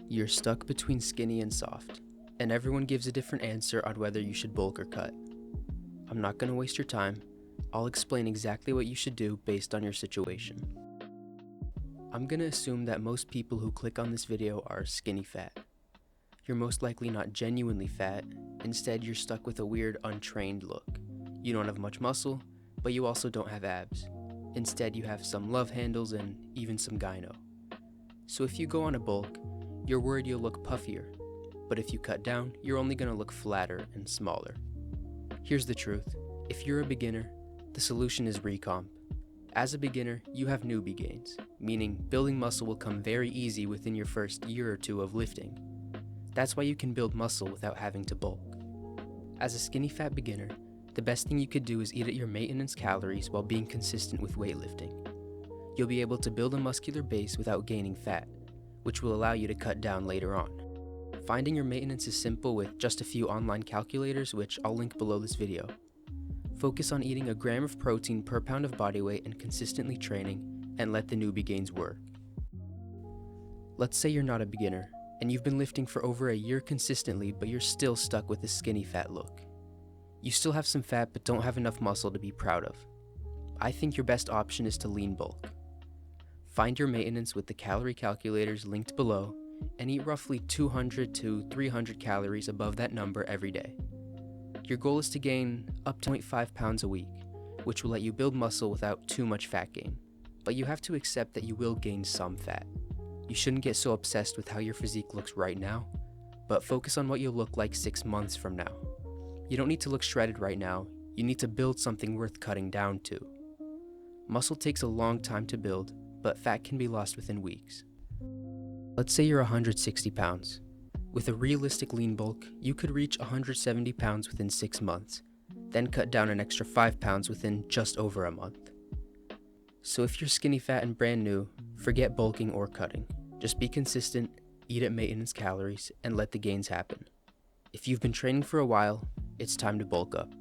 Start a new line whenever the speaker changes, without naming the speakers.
You're stuck between skinny and soft, and everyone gives a different answer on whether you should bulk or cut. I'm not going to waste your time. I'll explain exactly what you should do based on your situation. I'm going to assume that most people who click on this video are skinny fat. You're most likely not genuinely fat, instead you're stuck with a weird untrained look. You don't have much muscle, but you also don't have abs. Instead you have some love handles and even some gyno. So if you go on a bulk, you're worried you'll look puffier, but if you cut down, you're only going to look flatter and smaller. Here's the truth, if you're a beginner, the solution is recomp. As a beginner, you have newbie gains, meaning building muscle will come very easy within your first year or two of lifting. That's why you can build muscle without having to bulk. As a skinny fat beginner, the best thing you could do is eat at your maintenance calories while being consistent with weightlifting. You'll be able to build a muscular base without gaining fat, which will allow you to cut down later on. Finding your maintenance is simple with just a few online calculators, which I'll link below this video. Focus on eating a gram of protein per pound of body weight and consistently training, and let the newbie gains work. Let's say you're not a beginner, and you've been lifting for over a year consistently, but you're still stuck with a skinny fat look. You still have some fat but don't have enough muscle to be proud of. I think your best option is to lean bulk. Find your maintenance with the calorie calculators linked below, and eat roughly 200 to 300 calories above that number every day. Your goal is to gain up to 0.5 pounds a week, which will let you build muscle without too much fat gain. But you have to accept that you will gain some fat. You shouldn't get so obsessed with how your physique looks right now, but focus on what you'll look like 6 months from now. You don't need to look shredded right now, you need to build something worth cutting down to. Muscle takes a long time to build, but fat can be lost within weeks. Let's say you're 160 pounds. With a realistic lean bulk, you could reach 170 pounds within 6 months, then cut down an extra 5 pounds within just over a month. So if you're skinny fat and brand new, forget bulking or cutting. Just be consistent, eat at maintenance calories, and let the gains happen. If you've been training for a while, it's time to bulk up.